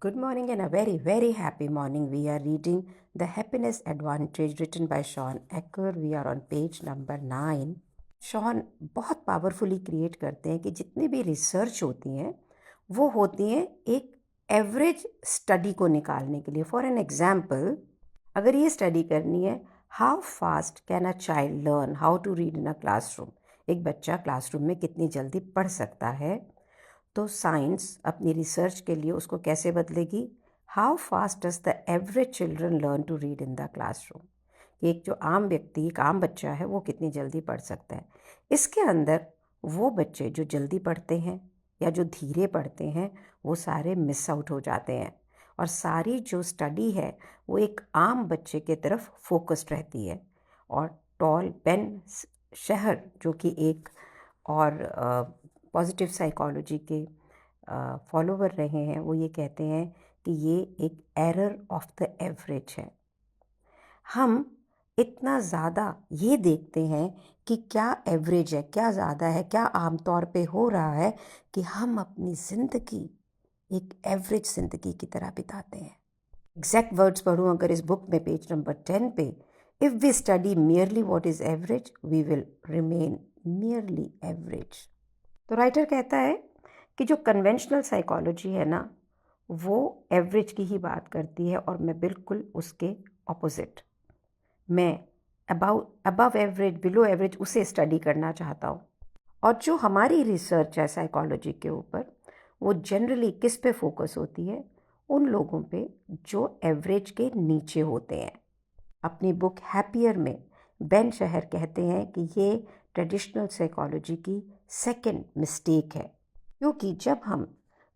Good morning and a very, very happy morning. We are reading The Happiness Advantage written by Sean Ecker. We are on page number 9. Shawn बहुत powerfully create करते हैं कि जितनी भी research होती हैं वो होती हैं एक एवरेज स्टडी को निकालने के लिए. फॉर एन एग्जाम्पल, अगर ये स्टडी करनी है how fast can a child learn how to read in a classroom, एक बच्चा क्लासरूम में कितनी जल्दी पढ़ सकता है, तो साइंस अपनी रिसर्च के लिए उसको कैसे बदलेगी, how fast does the average children learn to read in the classroom. एक जो आम व्यक्ति, एक आम बच्चा है, वो कितनी जल्दी पढ़ सकता है. इसके अंदर वो बच्चे जो जल्दी पढ़ते हैं या जो धीरे पढ़ते हैं वो सारे मिस आउट हो जाते हैं, और सारी जो स्टडी है वो एक आम बच्चे के तरफ फोकस्ड रहती है. और टॉल बेन शहर, जो कि एक और पॉजिटिव साइकोलॉजी के फॉलोवर रहे हैं, वो ये कहते हैं कि ये एक एरर ऑफ द एवरेज है. हम इतना ज़्यादा ये देखते हैं कि क्या एवरेज है, क्या ज़्यादा है, क्या आमतौर पे हो रहा है, कि हम अपनी ज़िंदगी एक एवरेज ज़िंदगी की तरह बिताते हैं. एग्जैक्ट वर्ड्स पढ़ूँ अगर इस बुक में पेज नंबर 10 पे, if we study merely what is average we will remain merely average. तो राइटर कहता है कि जो कन्वेंशनल साइकोलॉजी है ना, वो एवरेज की ही बात करती है, और मैं बिल्कुल उसके ऑपोजिट, मैं अबव एवरेज, बिलो एवरेज उसे स्टडी करना चाहता हूँ. और जो हमारी रिसर्च है साइकोलॉजी के ऊपर, वो जनरली किस पे फोकस होती है, उन लोगों पे जो एवरेज के नीचे होते हैं. अपनी बुक हैप्पियर में बेन शहर कहते हैं कि ये ट्रेडिशनल साइकोलॉजी की सेकंड मिस्टेक है, क्योंकि जब हम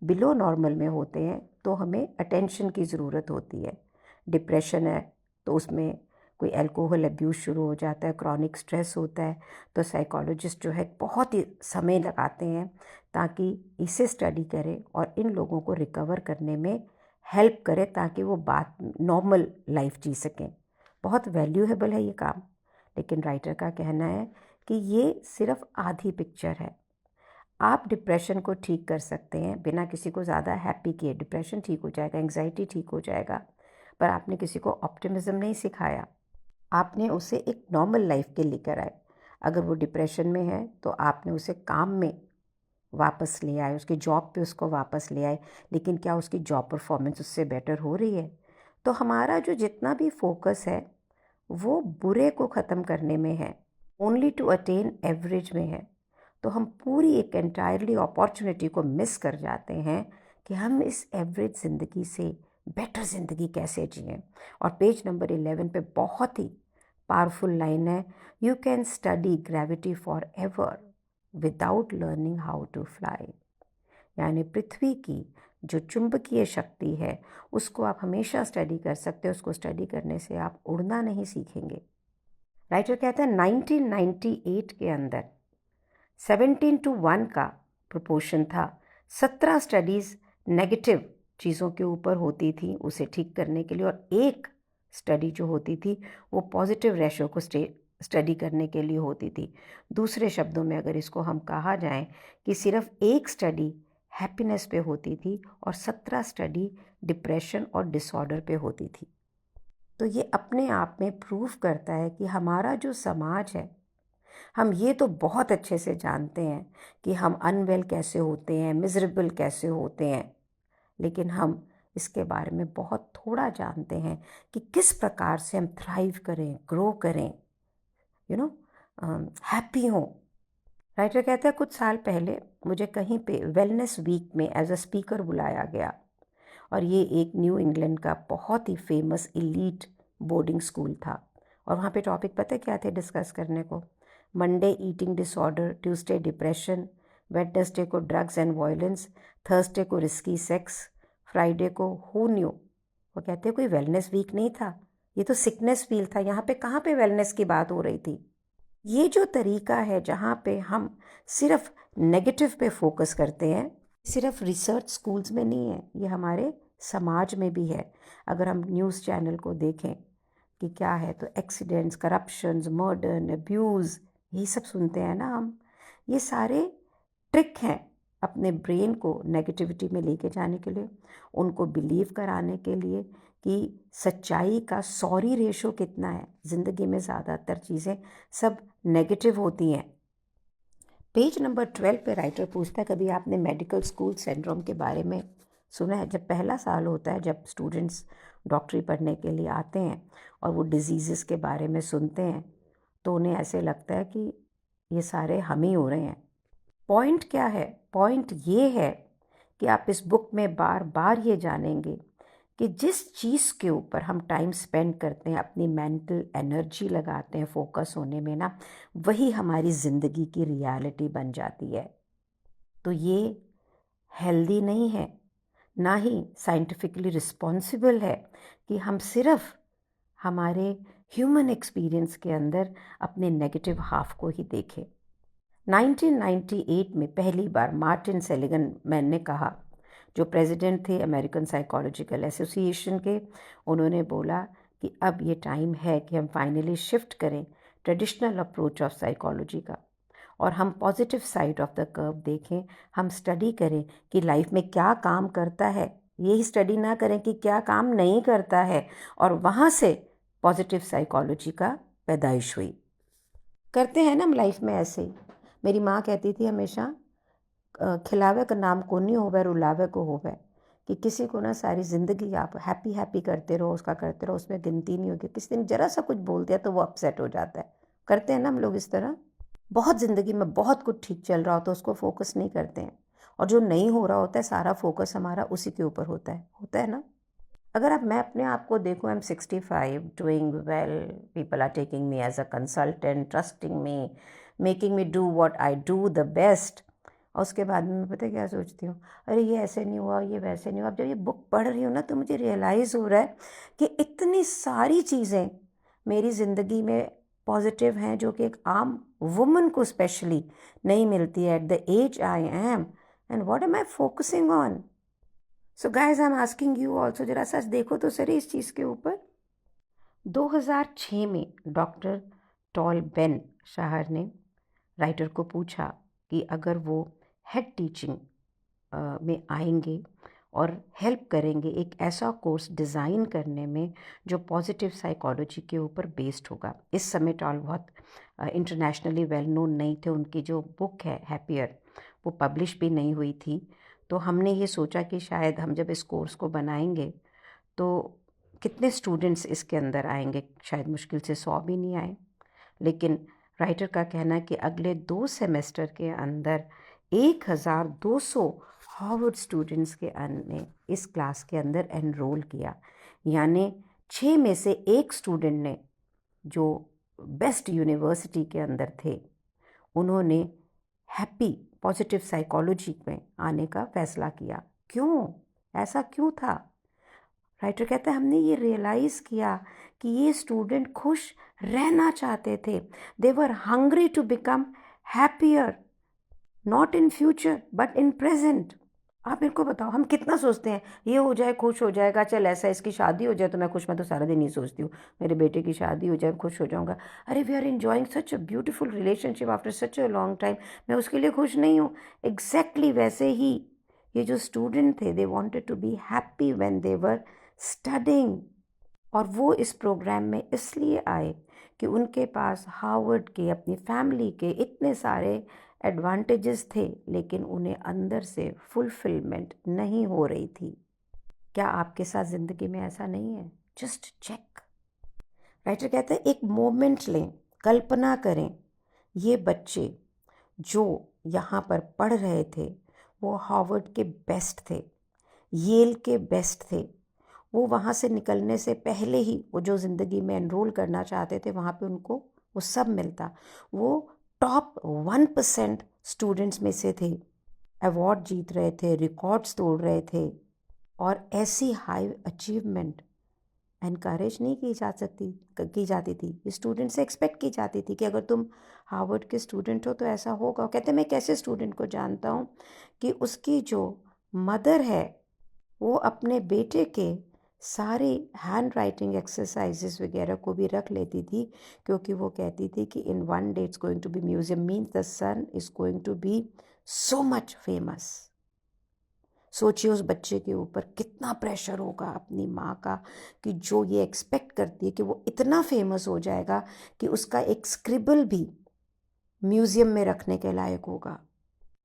बिलो नॉर्मल में होते हैं तो हमें अटेंशन की ज़रूरत होती है. डिप्रेशन है तो उसमें कोई अल्कोहल अब्यूज़ शुरू हो जाता है, क्रॉनिक स्ट्रेस होता है, तो साइकोलॉजिस्ट जो है बहुत ही समय लगाते हैं ताकि इसे स्टडी करें और इन लोगों को रिकवर करने में हेल्प करें ताकि वो बात नॉर्मल लाइफ जी सकें. बहुत वैल्यूएबल है ये काम, लेकिन राइटर का कहना है कि ये सिर्फ आधी पिक्चर है. आप डिप्रेशन को ठीक कर सकते हैं बिना किसी को ज़्यादा हैप्पी किए. डिप्रेशन ठीक हो जाएगा, एंग्जाइटी ठीक हो जाएगा, पर आपने किसी को ऑप्टिमिज्म नहीं सिखाया, आपने उसे एक नॉर्मल लाइफ के लेकर आए. अगर वो डिप्रेशन में है तो आपने उसे काम में वापस ले आए, उसकी जॉब पे उसको वापस ले आए, लेकिन क्या उसकी जॉब परफॉर्मेंस उससे बेटर हो रही है? तो हमारा जो जितना भी फोकस है वो बुरे को ख़त्म करने में है, ओनली टू अटेन एवरेज में है. तो हम पूरी एक एंटायरली अपॉर्चुनिटी को मिस कर जाते हैं कि हम इस एवरेज ज़िंदगी से बेटर ज़िंदगी कैसे जिएं. और पेज नंबर 11 पे बहुत ही पावरफुल लाइन है, you can study gravity forever without learning how to fly. यानी पृथ्वी की जो चुंबकीय शक्ति है उसको आप हमेशा स्टडी कर सकते हो, उसको स्टडी करने से आप उड़ना नहीं सीखेंगे. राइटर कहता है 1998 के अंदर 17:1 का प्रोपोर्शन था. 17 स्टडीज़ नेगेटिव चीज़ों के ऊपर होती थी उसे ठीक करने के लिए, और एक स्टडी जो होती थी वो पॉजिटिव रेशो को स्टडी करने के लिए होती थी. दूसरे शब्दों में अगर इसको हम कहा जाए कि सिर्फ एक स्टडी हैप्पीनेस पे होती थी और 17 स्टडी डिप्रेशन और डिसऑर्डर पे होती थी. तो ये अपने आप में प्रूव करता है कि हमारा जो समाज है, हम ये तो बहुत अच्छे से जानते हैं कि हम अनवेल कैसे होते हैं, मिजरेबल कैसे होते हैं, लेकिन हम इसके बारे में बहुत थोड़ा जानते हैं कि किस प्रकार से हम थ्राइव करें, ग्रो करें, यू नो, हैप्पी हों. राइटर कहता है कुछ साल पहले मुझे कहीं पे वेलनेस वीक में एज अ स्पीकर बुलाया गया, और ये एक न्यू इंग्लैंड का बहुत ही फेमस एलीट बोर्डिंग स्कूल था. और वहाँ पे टॉपिक पता क्या थे डिस्कस करने को? Monday eating disorder, Tuesday depression, Wednesday को ड्रग्स एंड वायलेंस, थर्सडे को रिस्की सेक्स, फ्राइडे को हु न्यू. वो कहते हैं कोई वेलनेस वीक नहीं था, ये तो सिकनेस फील था. यहाँ पे कहाँ पे वेलनेस की बात हो रही थी? ये जो तरीका है जहाँ पे हम सिर्फ नेगेटिव पे फोकस करते हैं, सिर्फ रिसर्च स्कूल्स में नहीं है, ये हमारे समाज में भी है. अगर हम न्यूज़ चैनल को देखें कि क्या है, तो एक्सीडेंट्स, करप्शंस, मर्डर, अब्यूज़, यही सब सुनते हैं ना हम. ये सारे ट्रिक हैं अपने ब्रेन को नेगेटिविटी में लेके जाने के लिए, उनको बिलीव कराने के लिए कि सच्चाई का सॉरी रेशो कितना है। ज़िंदगी में ज़्यादातर चीज़ें सब नेगेटिव होती हैं। पेज नंबर 12 पे राइटर पूछता है, कभी आपने मेडिकल स्कूल सिंड्रोम के बारे में सुना है? जब पहला साल होता है, जब स्टूडेंट्स डॉक्टरी पढ़ने के लिए आते हैं और वो डिजीज़ के बारे में सुनते हैं, तो उन्हें ऐसे लगता है कि ये सारे हम ही हो रहे हैं। पॉइंट क्या है? पॉइंट ये है कि आप इस बुक में बार बार ये जानेंगे कि जिस चीज़ के ऊपर हम टाइम स्पेंड करते हैं, अपनी मेंटल एनर्जी लगाते हैं फोकस होने में ना, वही हमारी ज़िंदगी की रियलिटी बन जाती है। तो ये हेल्दी नहीं है, ना ही साइंटिफिकली रिस्पॉन्सिबल है कि हम सिर्फ हमारे ह्यूमन एक्सपीरियंस के अंदर अपने नेगेटिव हाफ को ही देखें। 1998 में पहली बार मार्टिन सेलिगमैन ने कहा, जो प्रेसिडेंट थे अमेरिकन साइकोलॉजिकल एसोसिएशन के, उन्होंने बोला कि अब ये टाइम है कि हम फाइनली शिफ्ट करें ट्रेडिशनल अप्रोच ऑफ साइकोलॉजी का और हम positive side of the curve देखें। हम स्टडी करें कि लाइफ में क्या काम करता है, यही स्टडी ना करें कि क्या काम नहीं करता है, और वहाँ से पॉजिटिव साइकोलॉजी का पैदाइश हुई। करते हैं ना हम लाइफ में ऐसे ही। मेरी माँ कहती थी हमेशा, खिलावे का नाम को नहीं होवे, रुलावे को होवे, कि किसी को ना सारी ज़िंदगी आप हैप्पी हैप्पी करते रहो, उसका करते रहो, उसमें गिनती नहीं होगी। किसी दिन जरा सा कुछ बोल दिया तो वो अपसेट हो जाता है। करते हैं ना हम लोग इस तरह। बहुत ज़िंदगी में बहुत कुछ ठीक चल रहा होता है, उसको फोकस नहीं करते हैं, और जो नहीं हो रहा होता है सारा फोकस हमारा उसी के ऊपर होता है ना। अगर मैं अपने आप को देखूँ, I am 65, doing well, people are taking me as a consultant, trusting me, making me do what I do the best. और उसके बाद में मैं पता क्या सोचती हूँ, अरे ये ऐसे नहीं हुआ, ये वैसे नहीं हुआ। अब जब ये बुक पढ़ रही हूँ ना, तो मुझे रियलाइज़ हो रहा है कि इतनी सारी चीज़ें मेरी ज़िंदगी में पॉजिटिव हैं जो कि एक आम वुमन को स्पेशली नहीं मिलती है at the age I am, and what am I focusing on. So guys, I am asking you also, जरा सच देखो तो सही इस चीज़ के ऊपर। 2006 में डॉक्टर टॉल बेन शाहर ने राइटर को पूछा कि अगर वो हेड टीचिंग में आएंगे और हेल्प करेंगे एक ऐसा कोर्स डिज़ाइन करने में जो पॉजिटिव साइकोलॉजी के ऊपर बेस्ड होगा। इस समय टॉल बहुत इंटरनेशनली वेल नोन नहीं थे, उनकी जो बुक है हैप्पियर वो पब्लिश भी नहीं हुई थी। तो हमने ये सोचा कि शायद हम जब इस कोर्स को बनाएंगे तो कितने स्टूडेंट्स इसके अंदर आएंगे, शायद मुश्किल से 100 भी नहीं आए। लेकिन राइटर का कहना है कि अगले 2 सेमेस्टर के अंदर 1200 हार्वर्ड स्टूडेंट्स ने इस क्लास के अंदर एनरोल किया। यानी 6 में से 1 स्टूडेंट ने, जो बेस्ट यूनिवर्सिटी के अंदर थे, उन्होंने हैप्पी पॉजिटिव साइकोलॉजी में आने का फैसला किया। क्यों? ऐसा क्यों था? राइटर कहता है, हमने ये रियलाइज़ किया कि ये स्टूडेंट खुश रहना चाहते थे। They were hungry to become happier, not in future but in present. आप मेरे को बताओ, हम कितना सोचते हैं ये हो जाए खुश हो जाएगा, चल ऐसा इसकी शादी हो जाए तो मैं खुश। मैं तो सारा दिन ही सोचती हूँ मेरे बेटे की शादी हो जाए, खुश हो जाऊँगा। अरे we are enjoying such a beautiful relationship after such a long time, मैं उसके लिए खुश नहीं हूँ। एग्जैक्टली वैसे ही ये जो स्टूडेंट थे, they wanted to be happy when they were studying. और वो इस प्रोग्राम में इसलिए आए कि उनके पास हार्वर्ड के, अपनी फैमिली के इतने सारे एडवांटेजेस थे, लेकिन उन्हें अंदर से फुलफिलमेंट नहीं हो रही थी। क्या आपके साथ ज़िंदगी में ऐसा नहीं है? Just check. राइटर कहते हैं, एक मोमेंट लें, कल्पना करें, ये बच्चे जो यहाँ पर पढ़ रहे थे वो हार्वर्ड के बेस्ट थे, येल के बेस्ट थे। वो वहाँ से निकलने से पहले ही वो जो ज़िंदगी में एनरोल करना चाहते थे वहाँ पे उनको वो सब मिलता। वो टॉप 1% स्टूडेंट्स में से थे, अवार्ड जीत रहे थे, रिकॉर्ड्स तोड़ रहे थे, और ऐसी हाई अचीवमेंट एनकरेज नहीं की जाती थी। स्टूडेंट से एक्सपेक्ट की जाती थी कि अगर तुम हार्वर्ड के स्टूडेंट हो तो ऐसा होगा। कहते मैं एक ऐसे स्टूडेंट को जानता हूँ कि उसकी जो मदर है वो अपने बेटे के सारे हैंड राइटिंग एक्सरसाइजेस वगैरह को भी रख लेती थी, क्योंकि वो कहती थी कि in 1 day it's going to be museum, means the sun is going to be so much famous. सोचिए उस बच्चे के ऊपर कितना प्रेशर होगा अपनी माँ का, कि जो ये एक्सपेक्ट करती है कि वो इतना फेमस हो जाएगा कि उसका एक स्क्रिबल भी म्यूज़ियम में रखने के लायक होगा।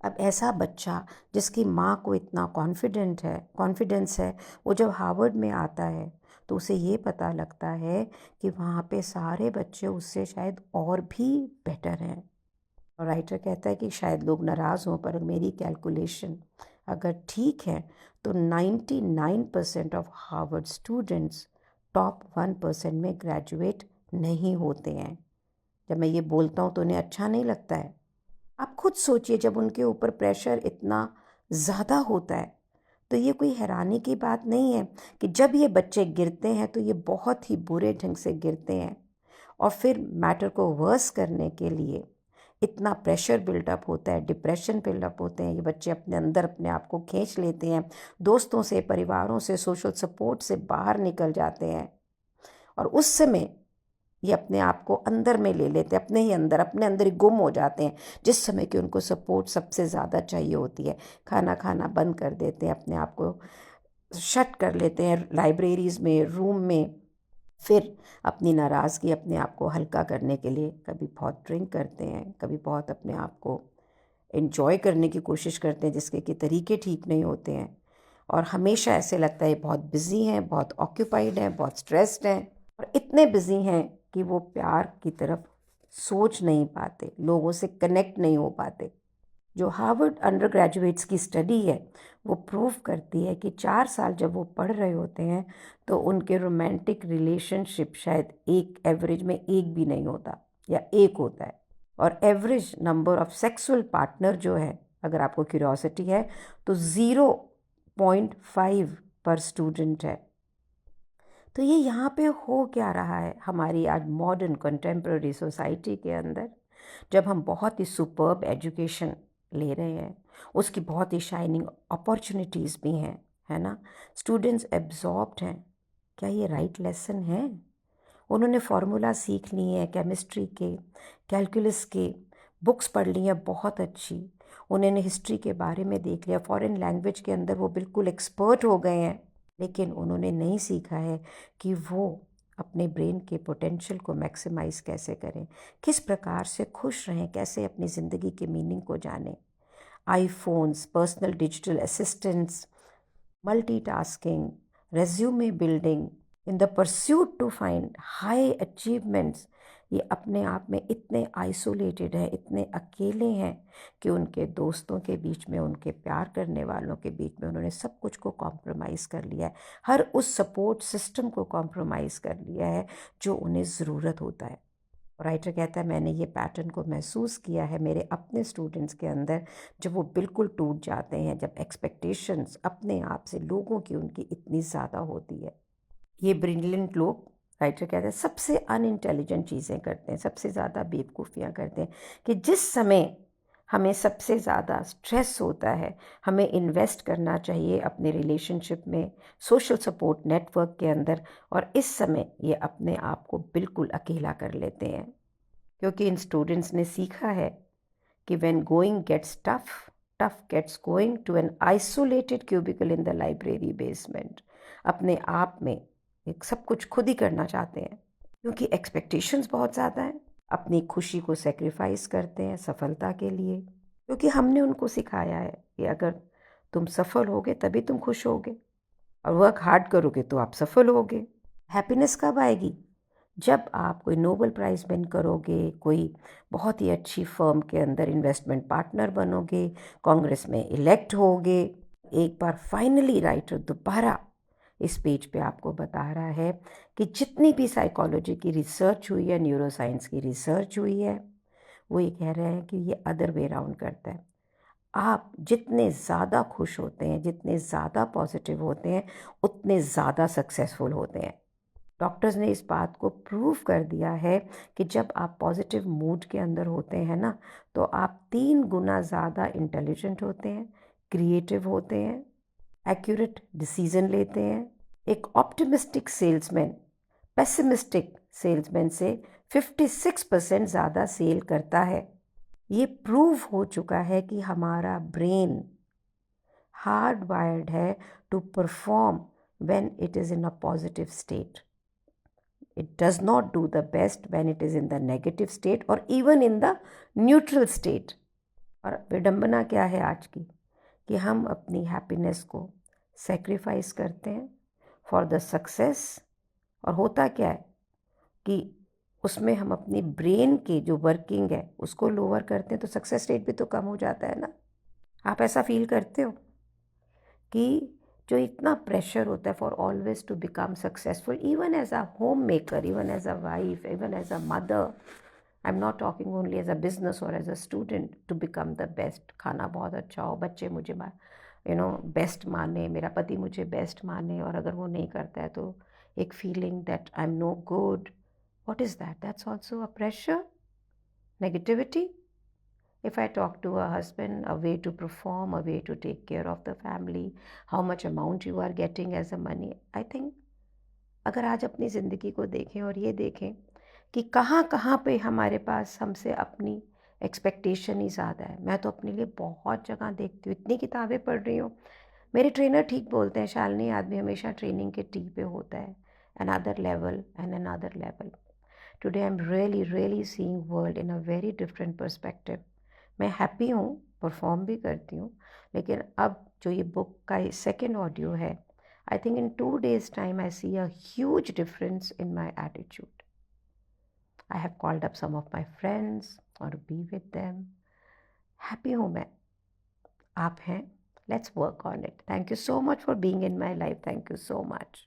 अब ऐसा बच्चा जिसकी माँ को इतना कॉन्फिडेंस है, वो जब हार्वर्ड में आता है तो उसे ये पता लगता है कि वहाँ पे सारे बच्चे उससे शायद और भी बेटर हैं। और राइटर कहता है कि शायद लोग नाराज़ हों, पर मेरी कैलकुलेशन अगर ठीक है तो 99% ऑफ हार्वर्ड स्टूडेंट्स टॉप 1% में ग्रेजुएट नहीं होते हैं। जब मैं ये बोलता हूँ तो उन्हें अच्छा नहीं लगता है। आप खुद सोचिए, जब उनके ऊपर प्रेशर इतना ज़्यादा होता है तो ये कोई हैरानी की बात नहीं है कि जब ये बच्चे गिरते हैं तो ये बहुत ही बुरे ढंग से गिरते हैं, और फिर मैटर को वर्स करने के लिए इतना प्रेशर बिल्डअप होता है, डिप्रेशन बिल्डअप होते हैं। ये बच्चे अपने अंदर अपने आप को खींच लेते हैं, दोस्तों से, परिवारों से, सोशल सपोर्ट से बाहर निकल जाते हैं, और उस समय ये अपने आप को अंदर में ले लेते हैं, अपने अंदर ही गुम हो जाते हैं, जिस समय कि उनको सपोर्ट सबसे ज़्यादा चाहिए होती है। खाना खाना बंद कर देते हैं, अपने आप को शट कर लेते हैं लाइब्रेरीज़ में, रूम में। फिर अपनी नाराज़गी अपने आप को हल्का करने के लिए कभी बहुत ड्रिंक करते हैं, कभी बहुत अपने आप को एंजॉय करने की कोशिश करते हैं, जिसके कि तरीके ठीक नहीं होते हैं। और हमेशा ऐसे लगता है बहुत बिज़ी हैं, बहुत ऑक्यूपाइड हैं, बहुत स्ट्रेस्ड हैं, और इतने बिज़ी हैं कि वो प्यार की तरफ सोच नहीं पाते, लोगों से कनेक्ट नहीं हो पाते। जो हार्वर्ड अंडर ग्रेजुएट्स की स्टडी है वो प्रूव करती है कि 4 साल जब वो पढ़ रहे होते हैं तो उनके रोमांटिक रिलेशनशिप शायद एक एवरेज में एक भी नहीं होता, या एक होता है। और average number of sexual partner जो है, अगर आपको क्यूरियोसिटी है, तो 0.5 पर स्टूडेंट है। तो ये यहाँ पे हो क्या रहा है हमारी आज मॉडर्न कंटेम्प्रेरी सोसाइटी के अंदर, जब हम बहुत ही सुपर्ब एजुकेशन ले रहे हैं, उसकी बहुत ही शाइनिंग अपॉर्चुनिटीज़ भी हैं, है ना, स्टूडेंट्स एब्जॉर्ब्ड हैं। क्या ये राइट लेसन है? उन्होंने फार्मूला सीख लिए हैं केमिस्ट्री के, कैलकुलस के, बुक्स पढ़ ली हैं बहुत अच्छी, उन्होंने हिस्ट्री के बारे में देख लिया, फॉरेन लैंग्वेज के अंदर वो बिल्कुल एक्सपर्ट हो गए हैं, लेकिन उन्होंने नहीं सीखा है कि वो अपने ब्रेन के पोटेंशियल को मैक्सिमाइज़ कैसे करें, किस प्रकार से खुश रहें, कैसे अपनी ज़िंदगी के मीनिंग को जानें। IPhones, personal digital assistants, multitasking, resume building, in the pursuit to find high achievements, ये अपने आप में इतने आइसोलेटेड हैं, इतने अकेले हैं कि उनके दोस्तों के बीच में, उनके प्यार करने वालों के बीच में उन्होंने सब कुछ को कॉम्प्रोमाइज़ कर लिया है, हर उस सपोर्ट सिस्टम को कॉम्प्रोमाइज़ कर लिया है जो उन्हें ज़रूरत होता है। राइटर कहता है मैंने ये पैटर्न को महसूस किया है मेरे अपने स्टूडेंट्स के अंदर, जब वो बिल्कुल टूट जाते हैं, जब एक्सपेक्टेशंस अपने आप से लोगों की उनकी इतनी ज़्यादा होती है। ये ब्रिलियंट लोग, राइटर कहते हैं, सबसे अनइंटेलिजेंट चीज़ें करते हैं, सबसे ज़्यादा बेवकूफ़ियाँ करते हैं, कि जिस समय हमें सबसे ज़्यादा स्ट्रेस होता है, हमें इन्वेस्ट करना चाहिए अपने रिलेशनशिप में, सोशल सपोर्ट नेटवर्क के अंदर, और इस समय ये अपने आप को बिल्कुल अकेला कर लेते हैं। क्योंकि इन स्टूडेंट्स ने सीखा है कि when going gets tough, tough gets going to an isolated cubicle in the library basement. अपने आप में एक सब कुछ खुद ही करना चाहते हैं, क्योंकि एक्सपेक्टेशंस बहुत ज़्यादा हैं, अपनी खुशी को सेक्रीफाइस करते हैं सफलता के लिए, क्योंकि हमने उनको सिखाया है कि अगर तुम सफल होगे तभी तुम खुश होगे, और वर्क हार्ड करोगे तो आप सफल होगे। हैप्पीनेस कब आएगी? जब आप कोई नोबेल प्राइज़ विन करोगे, कोई बहुत ही अच्छी फर्म के अंदर इन्वेस्टमेंट पार्टनर बनोगे, कांग्रेस में इलेक्ट होगे। एक बार फाइनली राइटर दोबारा इस पेज पे आपको बता रहा है कि जितनी भी साइकोलॉजी की रिसर्च हुई है, न्यूरोसाइंस की रिसर्च हुई है, वो ये कह रहे हैं कि ये अदर वे राउंड करता है। आप जितने ज़्यादा खुश होते हैं, जितने ज़्यादा पॉजिटिव होते हैं, उतने ज़्यादा सक्सेसफुल होते हैं। डॉक्टर्स ने इस बात को प्रूव कर दिया है कि जब आप पॉजिटिव मूड के अंदर होते हैं ना, तो आप 3 गुना ज़्यादा इंटेलिजेंट होते हैं, क्रिएटिव होते हैं, एक्यूरेट डिसीजन लेते हैं। एक ऑप्टिमिस्टिक सेल्समैन पेसिमिस्टिक सेल्समैन से 56% ज़्यादा सेल करता है। ये प्रूव हो चुका है कि हमारा ब्रेन हार्ड वायर्ड है to perform when it is in a positive state. It does not do the best when it is in the negative state or even in the neutral state. और विडंबना क्या है आज की कि हम अपनी हैप्पीनेस को सेक्रीफाइस करते हैं फॉर द सक्सेस, और होता क्या है कि उसमें हम अपनी ब्रेन के जो वर्किंग है उसको लोअर करते हैं, तो सक्सेस रेट भी तो कम हो जाता है ना। आप ऐसा फील करते हो कि जो इतना प्रेशर होता है for always to become successful, even as a home maker, even as a wife, even as a mother, I am not talking only as a business और as a student, to become the best. खाना बहुत अच्छा हो, बच्चे मुझे best माने, मेरा पति मुझे बेस्ट माने, और अगर वो नहीं करता है तो एक feeling that I am no good. What is that? That's also a pressure, negativity. If I talk to a husband, a way to perform, a way to take care of the family, how much amount you are getting as a money, I think अगर आज अपनी ज़िंदगी को देखें और ये देखें कि कहाँ कहाँ पे हमारे पास हमसे अपनी एक्सपेक्टेशन ही ज़्यादा है। मैं तो अपने लिए बहुत जगह देखती हूँ, इतनी किताबें पढ़ रही हूँ। मेरे ट्रेनर ठीक बोलते हैं, शालिनी, आदमी हमेशा ट्रेनिंग के टी पे होता है, another level and another level. Today I am really really seeing world in a very different perspective. मैं हैप्पी हूँ, परफॉर्म भी करती हूँ, लेकिन अब जो ये बुक का सेकेंड ऑडियो है, I think in 2 days time I see a huge difference in my attitude. I have called up some of my friends और बी विद देम। हैप्पी हूँ मैं, आप हैं, let's work on it. Thank you so much for being in my life, thank you so much.